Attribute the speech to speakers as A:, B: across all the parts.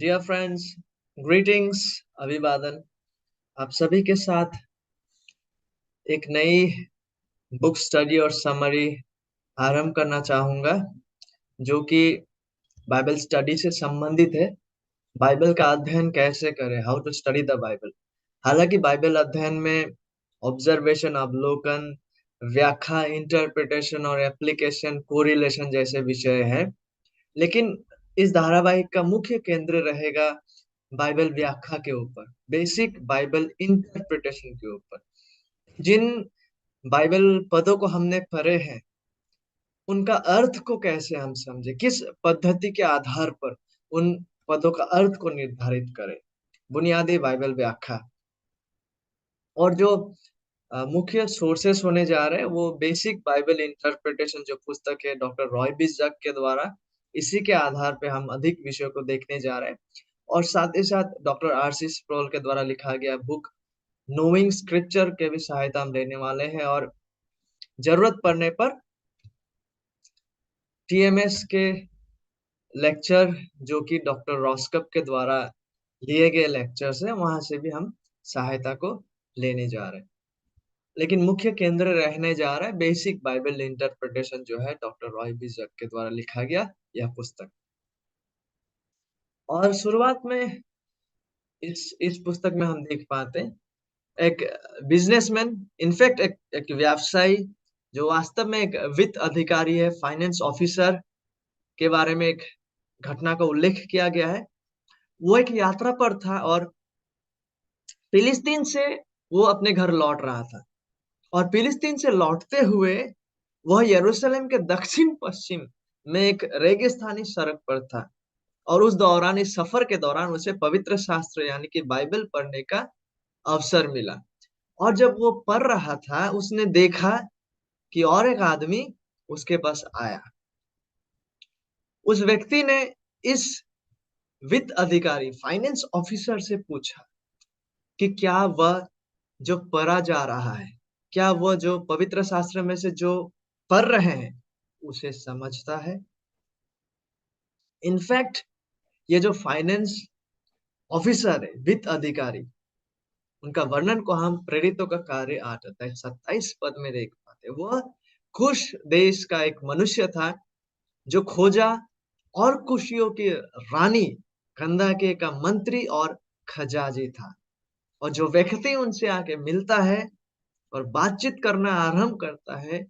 A: Dear friends, greetings. अभिवादन। आप सभी के साथ एक नई बुक स्टडी और समरी आरंभ करना चाहूंगा, जो कि बाइबल स्टडी से संबंधित है। बाइबल का अध्ययन कैसे करें, how to study the Bible. हालांकि बाइबल अध्ययन में ऑब्जर्वेशन, अवलोकन, व्याख्या, इंटरप्रिटेशन और एप्लीकेशन, कोरिलेशन जैसे विषय है, लेकिन इस धारावाहिक का मुख्य केंद्र रहेगा बाइबल व्याख्या के ऊपर, बेसिक बाइबल इंटरप्रिटेशन के ऊपर। जिन बाइबल पदों को हमने पढ़े हैं, उनका अर्थ को कैसे हम समझे, किस पद्धति के आधार पर उन पदों का अर्थ को निर्धारित करें। बुनियादी बाइबल व्याख्या और जो मुख्य सोर्सेस होने जा रहे हैं, वो बेसिक बाइबल इंटरप्रिटेशन जो पुस्तक है डॉक्टर रॉय बिजक के द्वारा। इसी के आधार पे हम अधिक विषयों को देखने जा रहे हैं। और साथ ही साथ डॉक्टर आर.सी. स्प्रोल के द्वारा लिखा गया बुक नोइंग स्क्रिप्चर के भी सहायता हम लेने वाले हैं। और जरूरत पड़ने पर टीएमएस के लेक्चर, जो कि डॉक्टर रॉस्कप के द्वारा लिए गए लेक्चर्स हैं, वहां से भी हम सहायता को लेने जा रहे हैं। लेकिन मुख्य केंद्र रहने जा रहा है बेसिक बाइबल इंटरप्रिटेशन, जो है डॉक्टर रॉय बिजक के द्वारा लिखा गया यह पुस्तक। और शुरुआत में इस पुस्तक में हम देख पाते हैं एक बिजनेसमैन, इनफैक्ट एक व्यवसायी, जो वास्तव में एक वित्त अधिकारी है, फाइनेंस ऑफिसर के बारे में एक घटना का उल्लेख किया गया है। वो एक यात्रा पर था और फिलिस्तीन से वो अपने घर लौट रहा था। और फिलिस्तीन से लौटते हुए वह यरूशलेम के दक्षिण पश्चिम में एक रेगिस्तानी सड़क पर था। और उस दौरान, इस सफर के दौरान, उसे पवित्र शास्त्र यानी कि बाइबल पढ़ने का अवसर मिला। और जब वो पढ़ रहा था, उसने देखा कि और एक आदमी उसके पास आया। उस व्यक्ति ने इस वित्त अधिकारी, फाइनेंस ऑफिसर से पूछा कि क्या वह जो पढ़ा जा रहा है, क्या वह जो पवित्र शास्त्र में से जो पढ़ रहे हैं उसे समझता है। इनफैक्ट ये जो फाइनेंस ऑफिसर है, वित्त अधिकारी, उनका वर्णन को हम प्रेरितों का कार्य 8 अध्याय 27 पद में देख पाते। वह कुश देश का एक मनुष्य था, जो खोजा और कुशियों की रानी कंदाके का मंत्री और खजाजी था। और जो व्यक्ति उनसे आके मिलता है और बातचीत करना आरंभ करता है,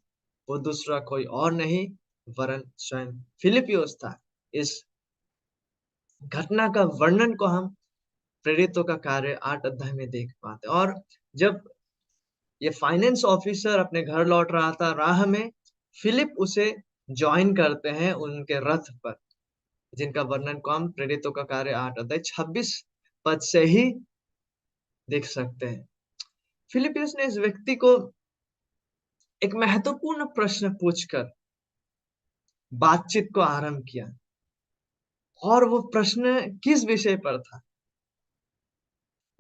A: वो दूसरा कोई और नहीं वरन स्वयं फिलिपियोस था। इस घटना का वर्णन को हम प्रेरितों का कार्य 8 अध्याय में देख पाते। और जब ये फाइनेंस ऑफिसर अपने घर लौट रहा था, राह में फिलिप उसे ज्वाइन करते हैं उनके रथ पर, जिनका वर्णन को हम प्रेरितों का कार्य 8 अध्याय 26 पद से ही देख सकते हैं। फिलिपियस ने इस व्यक्ति को एक महत्वपूर्ण प्रश्न पूछकर बातचीत को आरंभ किया। और वो प्रश्न किस विषय पर था?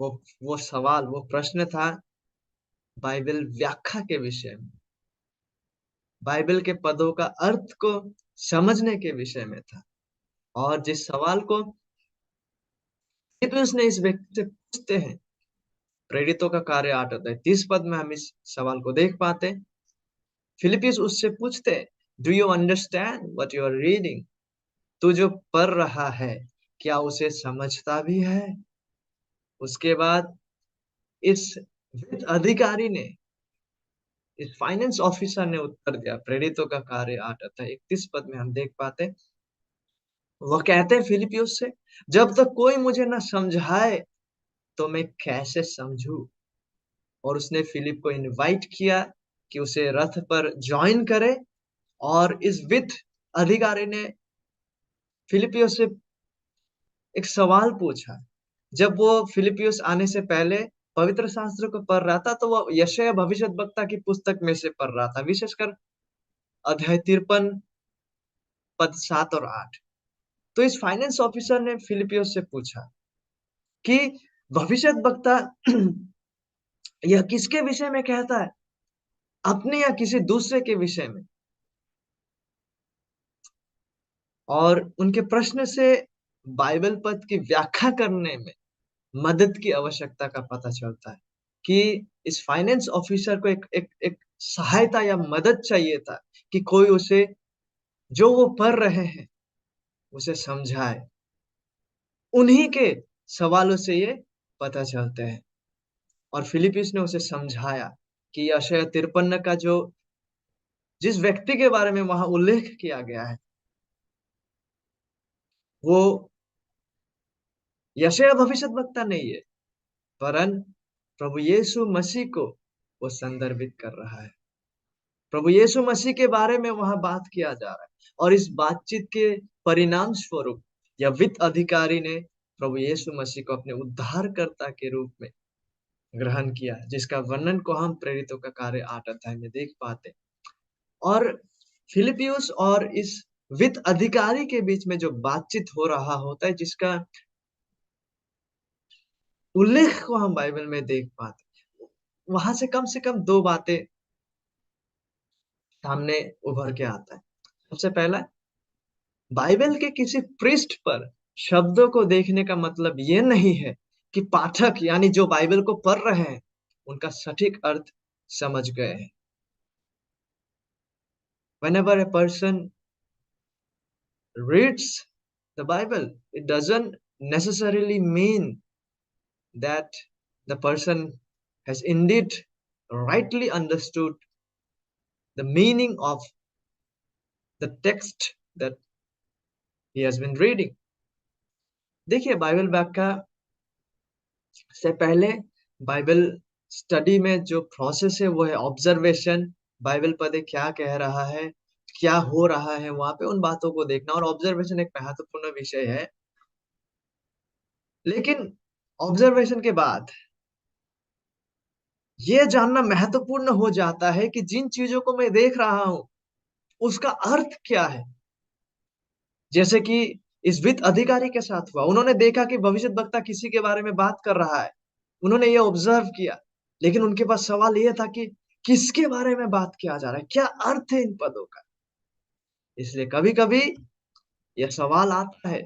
A: वो सवाल, वो प्रश्न था बाइबल व्याख्या के विषय में, बाइबल के पदों का अर्थ को समझने के विषय में था। और जिस सवाल को फिलिपियस ने इस व्यक्ति से पूछते हैं, प्रेरितों का कार्य 8 अध्याय 30 पद में हम इस सवाल को देख पाते हैं। फिलिपियस उससे पूछते हैं, do you understand what you are reading? तू जो पढ़ रहा है, क्या उसे समझता भी है? उसके बाद इस वित्त अधिकारी ने, इस फाइनेंस ऑफिसर ने उत्तर दिया। प्रेरितों का कार्य 8 अध्याय 31 पद में हम देख पाते हैं, वह कहते हैं फिलिपियुस से, जब तक कोई मुझे ना समझाए तो मैं कैसे समझूं? और उसने फिलिप को इनवाइट किया कि उसे रथ पर ज्वाइन करे। और इस वित्त अधिकारी ने फिलिपियुस से एक सवाल पूछा। जब वो फिलिपियुस आने से पहले पवित्र शास्त्र को पढ़ रहा था, तो वो यशायाह भविष्यद्वक्ता की पुस्तक में से पढ़ रहा था, विशेषकर अध्याय 53 पद 7 और 8। तो इस फाइनेंस ऑफिसर ने फिलिपियुस से पूछा कि भविष्यद्वक्ता यह किसके विषय में कहता है, अपने या किसी दूसरे के विषय में? और उनके प्रश्न से बाइबल पद की व्याख्या करने में मदद की आवश्यकता का पता चलता है कि इस फाइनेंस ऑफिसर को एक सहायता या मदद चाहिए था कि कोई उसे जो वो पढ़ रहे हैं उसे समझाए। उन्हीं के सवालों से ये पता चलते हैं और फिलिपियुस ने उसे समझाया कि यशायाह 53 का जो जिस व्यक्ति के बारे में वहां उल्लेख किया गया है वो यशायाह भविष्यद्वक्ता नहीं है, वरन प्रभु यीशु मसीह को वो संदर्भित कर रहा है। प्रभु यीशु मसीह के बारे में वहां बात किया जा रहा है और इस बातचीत के परिणाम स्वरूप यह वित्त अधिकारी ने प्रभु यीशु मसीह को अपने उद्धारकर्ता के रूप में ग्रहण किया, जिसका वर्णन को हम प्रेरितों का कार्य 8 अध्याय में देख पाते। और फिलिपियुस और इस वित्त अधिकारी के बीच में जो बातचीत हो रहा होता है, जिसका उल्लेख को हम बाइबल में देख पाते, वहां से कम दो बातें सामने उभर के आता है। सबसे पहला, बाइबल के किसी पृष्ठ पर शब्दों को देखने का मतलब ये नहीं है कि पाठक यानी जो बाइबल को पढ़ रहे हैं उनका सटीक अर्थ समझ गए हैं। Whenever a person reads the Bible, it doesn't necessarily mean that the person has indeed rightly understood the meaning of the text that he has been reading. देखिए, बाइबल व्याख्या से पहले बाइबल स्टडी में जो प्रोसेस है वो है observation. Bible पद क्या कह रहा है, क्या हो रहा है वहां पे, उन बातों को देखना। और ऑब्जर्वेशन एक महत्वपूर्ण विषय है, लेकिन ऑब्जर्वेशन के बाद ये जानना महत्वपूर्ण हो जाता है कि जिन चीजों को मैं देख रहा हूं उसका अर्थ क्या है। जैसे कि इस वित्त अधिकारी के साथ हुआ, उन्होंने देखा कि भविष्यद्वक्ता किसी के बारे में बात कर रहा है, उन्होंने ये ऑब्जर्व किया, लेकिन उनके पास सवाल ये था कि किसके बारे में बात किया जा रहा है, क्या अर्थ है इन पदों का। इसलिए कभी कभी यह सवाल आता है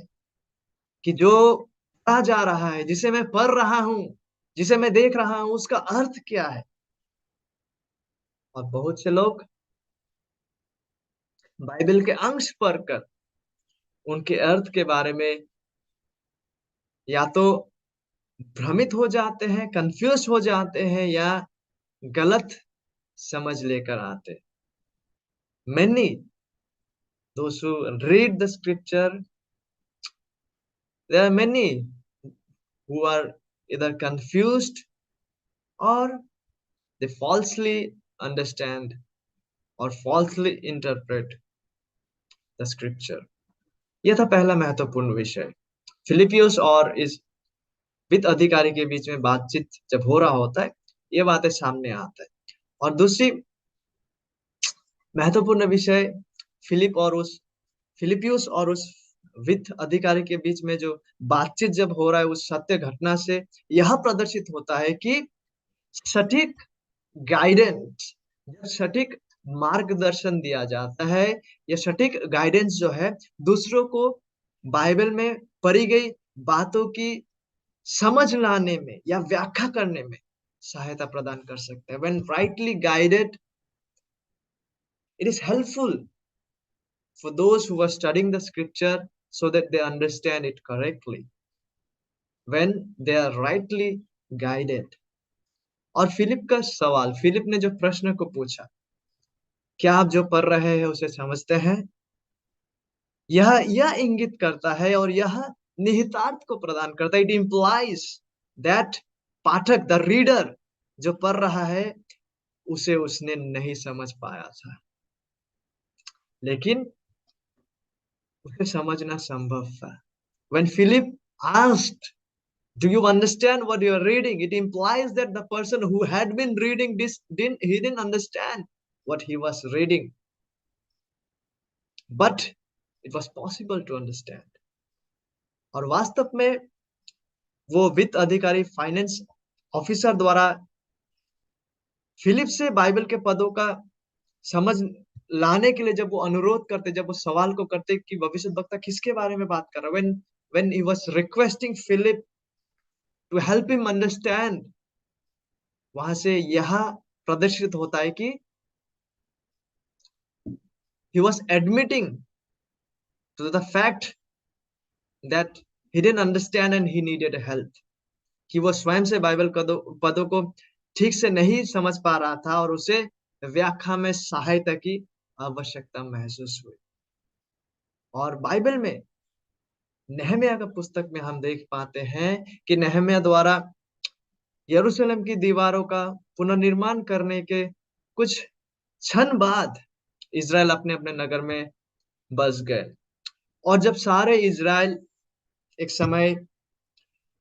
A: कि जो पढ़ा जा रहा है, जिसे मैं पढ़ रहा हूं, जिसे मैं देख रहा हूं, उसका अर्थ क्या है। और बहुत से लोग बाइबल के अंश पढ़कर उनके अर्थ के बारे में या तो भ्रमित हो जाते हैं, कंफ्यूज हो जाते हैं, या गलत समझ लेकर आते। Many those who read the scripture, there are many who are either confused or they falsely understand or falsely interpret the scripture. यह था पहला महत्वपूर्ण विषय। फिलिपियोस और इस वित्त अधिकारी के बीच में बातचीत जब हो रहा होता है, ये बातें सामने आता है। और दूसरी महत्वपूर्ण विषय, फिलिपियुस और उस वित्त अधिकारी के बीच में जो बातचीत जब हो रहा है, उस सत्य घटना से यह प्रदर्शित होता है कि सटीक गाइडेंस, जब सटीक मार्गदर्शन दिया जाता है, यह सटीक गाइडेंस जो है दूसरों को बाइबल में पढ़ी गई बातों की समझ लाने में या व्याख्या करने में सहायता प्रदान कर सकता है। When rightly guided, it is helpful for those who are studying the scripture so that they understand it correctly when they are rightly guided. और फिलिप का सवाल, फिलिप ने जो प्रश्न को पूछा, क्या आप जो पढ़ रहे हैं उसे समझते हैं, यह इंगित करता है और यह निहितार्थ को प्रदान करता है। It implies that Pathak, the reader, जो पढ़ रहा है उसे उसने नहीं समझ पाया था, लेकिन उसे समझना संभव था। When Philip asked, "Do you understand what you are reading?" It implies that the person who had been reading this didn't understand what he was reading, but it was possible to understand. और वास्तव में वो वित्त अधिकारी, finance officer द्वारा Philip से Bible के पदों का समझ लाने के लिए जब वो अनुरोध करते, जब वो सवाल को करते कि भविष्यद्वक्ता किसके बारे में बात कर रहा है, when he was requesting Philip to help him understand, वहां से यह प्रदर्शित होता है कि he was admitting to the fact that he didn't understand and he needed help, कि वो स्वयं से बाइबल पदों को ठीक से नहीं समझ पा रहा था और उसे व्याख्या में सहायता की आवश्यकता महसूस हुई। और बाइबल में नहम्याह का पुस्तक में हम देख पाते हैं कि नहम्याह द्वारा यरूशलेम की दीवारों का पुनर्निर्माण करने के कुछ क्षण बाद इज़राइल अपने अपने नगर में बस गए। और जब सारे इज़राइल एक समय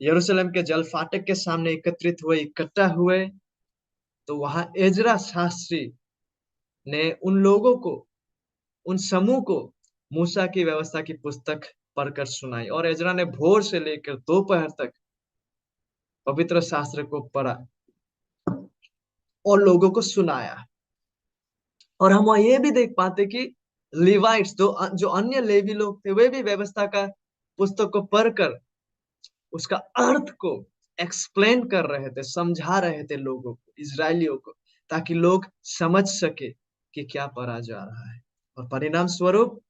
A: यरूशलेम के जल फाटक के सामने एकत्रित हुए, इकट्ठा हुए, तो वहां एजरा शास्त्री ने उन लोगों को, उन समूह को मूसा की व्यवस्था की पुस्तक पढ़कर सुनाई। और एजरा ने भोर से लेकर दोपहर तक पवित्र शास्त्र को पढ़ा और लोगों को सुनाया। और हम वहां ये भी देख पाते कि लिवाइट्स, जो अन्य लेवी लोग थे, वे भी व्यवस्था का पुस्तक को पढ़कर उसका अर्थ को एक्सप्लेन कर रहे थे, समझा रहे थे लोगों को, इजरायलियों को, ताकि लोग समझ सके कि क्या पढ़ा जा रहा है। और परिणाम स्वरूप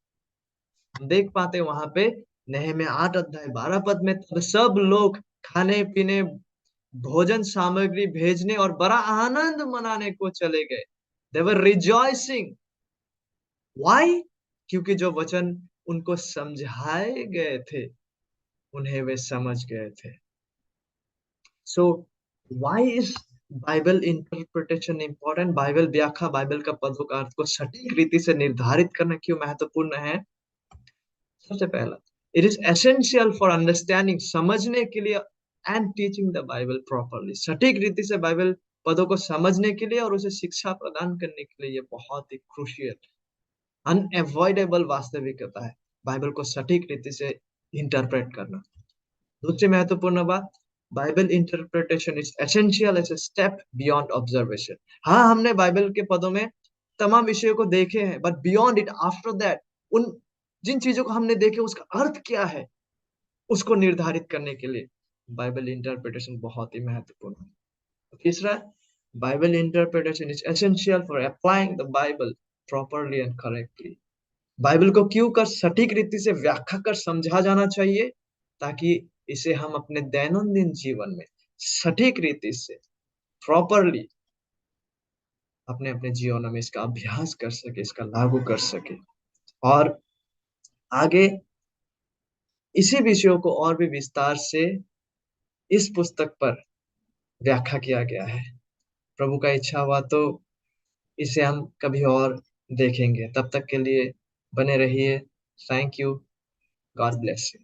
A: देख पाते वहां पे नहम्याह 8 अध्याय 12 पद में, तब सब लोग खाने पीने, भोजन सामग्री भेजने और बड़ा आनंद मनाने को चले गए। They were rejoicing. Why? क्योंकि जो वचन उनको समझाए गए थे उन्हें वे समझ गए थे। So why is Bible interpretation important? Bible व्याख्या, बाइबल का पदों का अर्थ को सटीक रीति से निर्धारित करना क्यों महत्वपूर्ण है? सबसे पहला, it is essential for understanding, समझने के लिए, and teaching the Bible properly, सटीक रीति से बाइबल पदों को समझने के लिए और उसे शिक्षा प्रदान करने के लिए ये बहुत ही क्रूशियल, अनएवॉइडेबल वास्तविकता है, बाइबल को सटीक रीति से इंटरप्रेट करना। दूसरी महत्वपूर्ण बात, Bible interpretation is essential as a step beyond observation. हाँ, हमने बाइबल के पदों में तमाम विषयों को देखे हैं, but beyond it, after that, उन जिन चीजों को हमने देखे उसका अर्थ क्या है, उसको निर्धारित करने के लिए बाइबल इंटरप्रिटेशन बहुत ही महत्वपूर्ण है। तीसरा, Bible interpretation is essential for applying the Bible properly and correctly. Bible को क्यों कर सटीक रीति से व्याख्या कर समझा जाना चाहिए? ताकि इसे हम अपने दैनंदिन जीवन में सटीक रीति से प्रॉपरली अपने अपने जीवन में इसका अभ्यास कर सके, इसका लागू कर सके। और आगे इसी विषयों को और भी विस्तार से इस पुस्तक पर व्याख्या किया गया है। प्रभु का इच्छा हुआ तो इसे हम कभी और देखेंगे। तब तक के लिए बने रहिए। Thank you. God bless you.